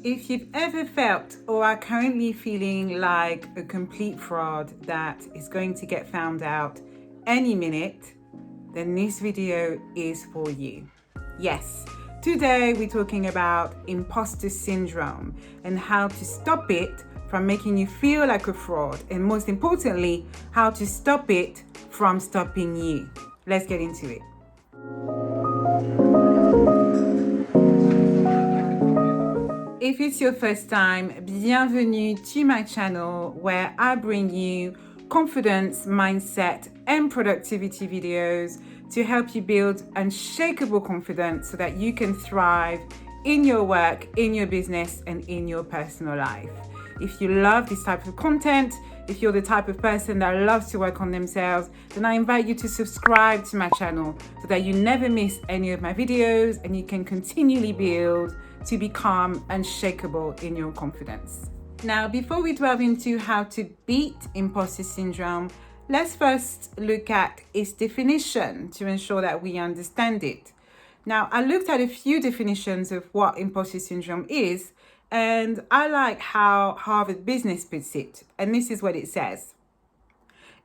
If you've ever felt or are currently feeling like a complete fraud that is going to get found out any minute, then this video is for you. Yes, today we're talking about imposter syndrome and how to stop it from making you feel like a fraud, and most importantly, how to stop it from stopping you. Let's get into it. If it's your first time, bienvenue to my channel where I bring you confidence, mindset, and productivity videos to help you build unshakable confidence so that you can thrive in your work, in your business, and in your personal life. If you love this type of content, if you're the type of person that loves to work on themselves, then I invite you to subscribe to my channel so that you never miss any of my videos and you can continually build to become unshakable in your confidence. Now, before we delve into how to beat imposter syndrome, let's first look at its definition to ensure that we understand it. Now, I looked at a few definitions of what imposter syndrome is, and I like how Harvard Business puts it, and this is what it says.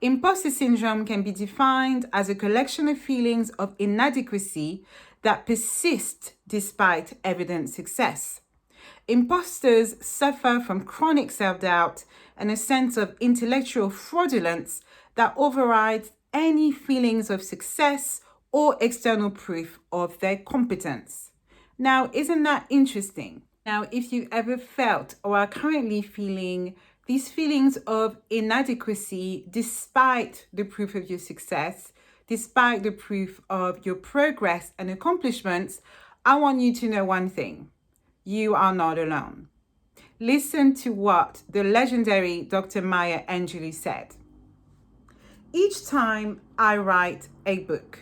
Imposter syndrome can be defined as a collection of feelings of inadequacy that persist despite evident success. Imposters suffer from chronic self-doubt and a sense of intellectual fraudulence that overrides any feelings of success or external proof of their competence. Now, isn't that interesting? Now, if you've ever felt or are currently feeling these feelings of inadequacy despite the proof of your success, despite the proof of your progress and accomplishments, I want you to know one thing. You are not alone. Listen to what the legendary Dr. Maya Angelou said. Each time I write a book,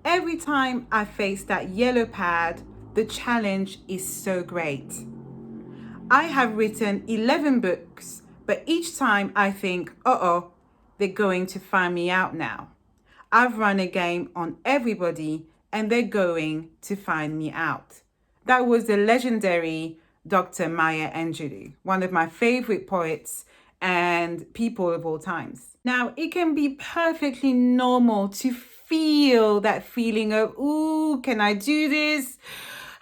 every time I face that yellow pad, the challenge is so great. I have written 11 books, but each time I think, they're going to find me out now. I've run a game on everybody and they're going to find me out. That was the legendary Dr. Maya Angelou, one of my favorite poets and people of all times. Now, it can be perfectly normal to feel that feeling of, ooh, can I do this?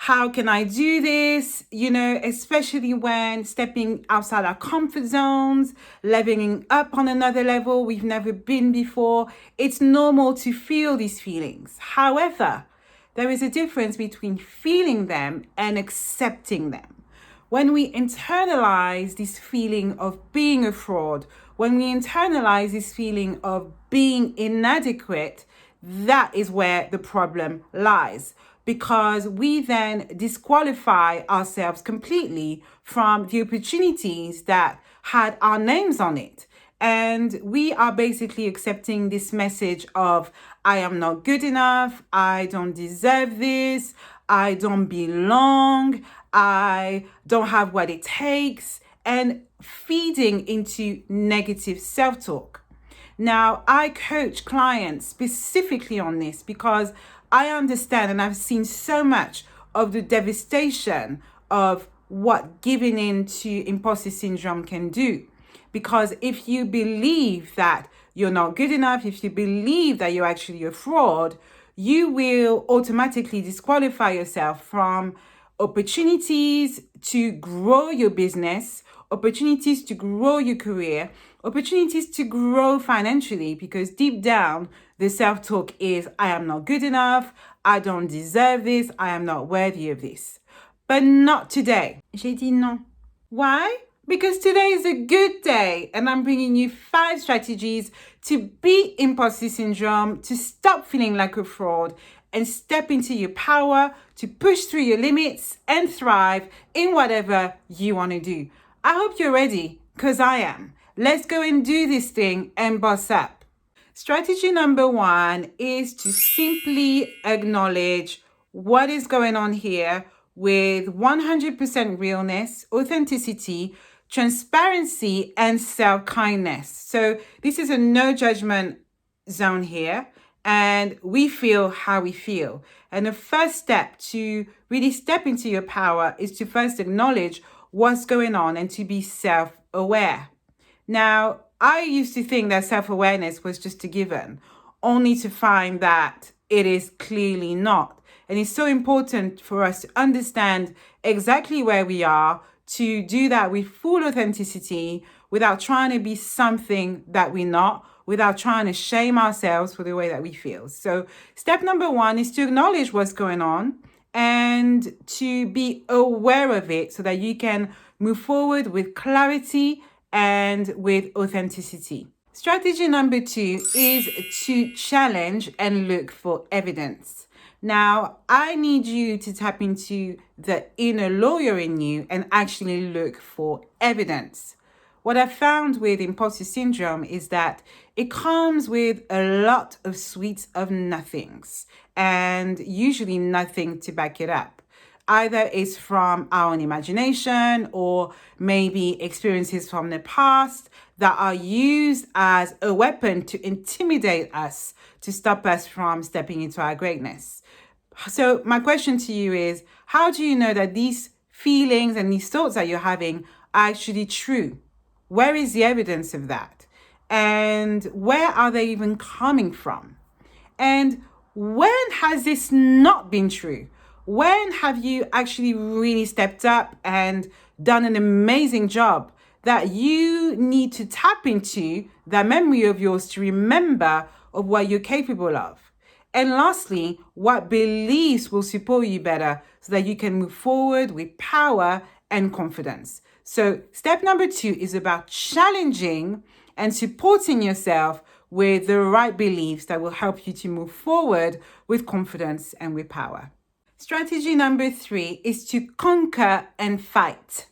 How can I do this? You know, especially when stepping outside our comfort zones, leveling up on another level we've never been before. It's normal to feel these feelings. However, there is a difference between feeling them and accepting them. When we internalize this feeling of being a fraud, when we internalize this feeling of being inadequate, that is where the problem lies, because we then disqualify ourselves completely from the opportunities that had our names on it. And we are basically accepting this message of, I am not good enough, I don't deserve this, I don't belong, I don't have what it takes, and feeding into negative self-talk. Now, I coach clients specifically on this because I understand and I've seen so much of the devastation of what giving in to imposter syndrome can do. Because if you believe that you're not good enough, if you believe that you're actually a fraud, you will automatically disqualify yourself from opportunities to grow your business, opportunities to grow your career, opportunities to grow financially, because deep down, the self-talk is, I am not good enough, I don't deserve this, I am not worthy of this. But not today. J'ai dit non. Why? Because today is a good day and I'm bringing you 5 strategies to beat imposter syndrome, to stop feeling like a fraud, and step into your power to push through your limits and thrive in whatever you want to do. I hope you're ready, because I am. Let's go and do this thing and boss up. Strategy number 1 is to simply acknowledge what is going on here with 100% realness, authenticity, transparency, and self-kindness. So this is a no judgment zone here. and we feel how we feel. And the first step to really step into your power is to first acknowledge what's going on and to be self-aware. Now, I used to think that self-awareness was just a given, only to find that it is clearly not. And it's so important for us to understand exactly where we are, to do that with full authenticity, without trying to be something that we're not, without trying to shame ourselves for the way that we feel. So step number one is to acknowledge what's going on and to be aware of it so that you can move forward with clarity and with authenticity. Strategy number two is to challenge and look for evidence. Now, I need you to tap into the inner lawyer in you and actually look for evidence. What I found with imposter syndrome is that it comes with a lot of sweets of nothings and usually nothing to back it up. Either it's from our own imagination or maybe experiences from the past that are used as a weapon to intimidate us, to stop us from stepping into our greatness. So my question to you is, how do you know that these feelings and these thoughts that you're having are actually true? Where is the evidence of that? And where are they even coming from? And when has this not been true? When have you actually really stepped up and done an amazing job that you need to tap into that memory of yours to remember of what you're capable of? And lastly, what beliefs will support you better so that you can move forward with power and confidence? So step number two is about challenging and supporting yourself with the right beliefs that will help you to move forward with confidence and with power. Strategy number three is to conquer and fight.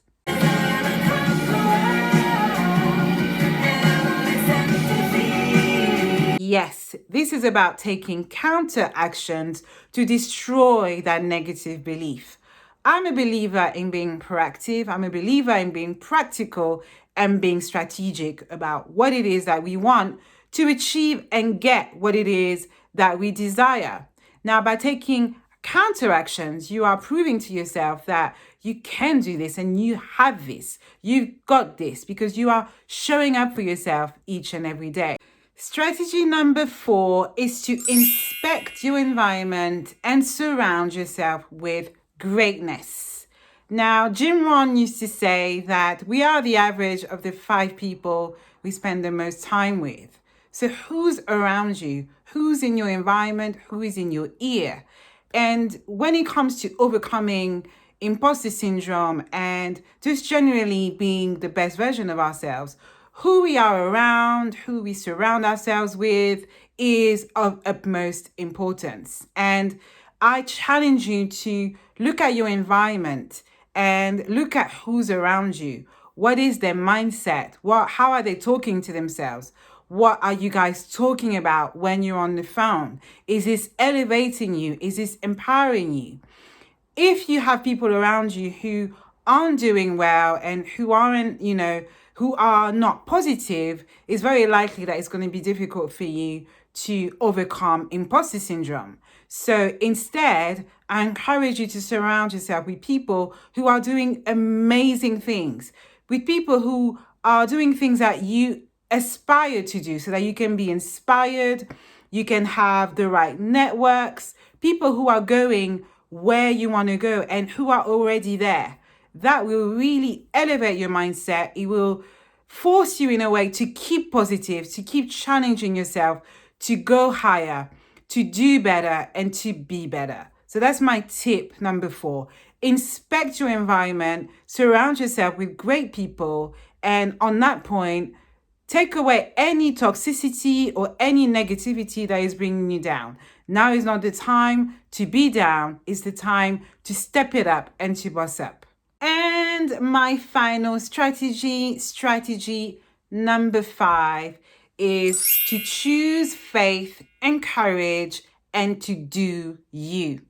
Yes, this is about taking counter actions to destroy that negative belief. I'm a believer in being proactive. I'm a believer in being practical and being strategic about what it is that we want to achieve and get what it is that we desire. Now, by taking counter actions, you are proving to yourself that you can do this and you have this. You've got this because you are showing up for yourself each and every day. Strategy number four is to inspect your environment and surround yourself with greatness. Now, Jim Rohn used to say that we are the average of the 5 people we spend the most time with. So who's around you? Who's in your environment? Who is in your ear? And when it comes to overcoming imposter syndrome and just generally being the best version of ourselves, who we are around, who we surround ourselves with is of utmost importance. And I challenge you to look at your environment and look at who's around you. What is their mindset? How are they talking to themselves? What are you guys talking about when you're on the phone? Is this elevating you? Is this empowering you? If you have people around you who aren't doing well and who aren't, who are not positive, it's very likely that it's going to be difficult for you to overcome imposter syndrome. So instead, I encourage you to surround yourself with people who are doing amazing things, with people who are doing things that you aspire to do so that you can be inspired, you can have the right networks, people who are going where you want to go and who are already there. That will really elevate your mindset. It will force you in a way to keep positive, to keep challenging yourself, to go higher, to do better, and to be better. So that's my tip number 4. Inspect your environment, surround yourself with great people, and on that point, take away any toxicity or any negativity that is bringing you down. Now is not the time to be down. It's the time to step it up and to boss up. And my final strategy number 5, is to choose faith and courage and to do you.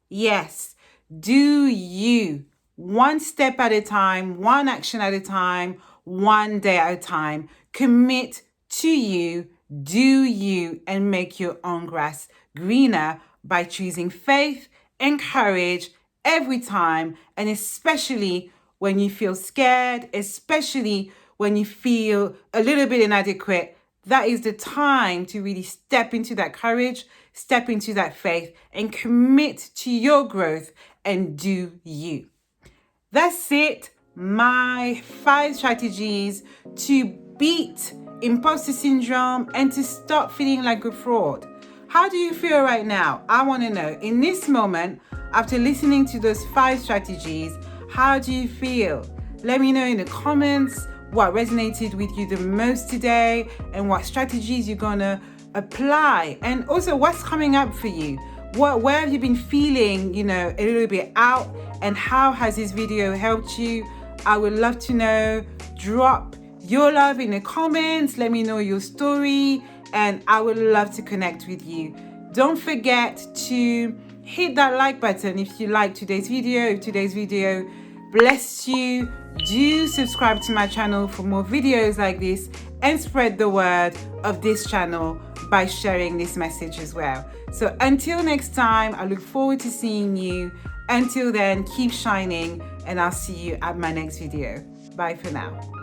Yes, do you. One step at a time, one action at a time, one day at a time. Commit to you Do you and make your own grass greener by choosing faith and courage every time, and especially when you feel scared, especially when you feel a little bit inadequate. That is the time to really step into that courage, step into that faith, and commit to your growth and do you. That's it. My 5 strategies to beat imposter syndrome and to stop feeling like a fraud. How do you feel right now? I want to know. In this moment, after listening to those 5 strategies, how do you feel? Let me know in the comments what resonated with you the most today and what strategies you're going to apply, and also what's coming up for you. Where have you been feeling, a little bit out, and how has this video helped you? I would love to know. Drop your love in the comments. Let me know your story, and I would love to connect with you. Don't forget to hit that like button if you like today's video. If today's video blessed you, do subscribe to my channel for more videos like this, and spread the word of this channel by sharing this message as well. So until next time, I look forward to seeing you. Until then, keep shining, and I'll see you at my next video. Bye for now.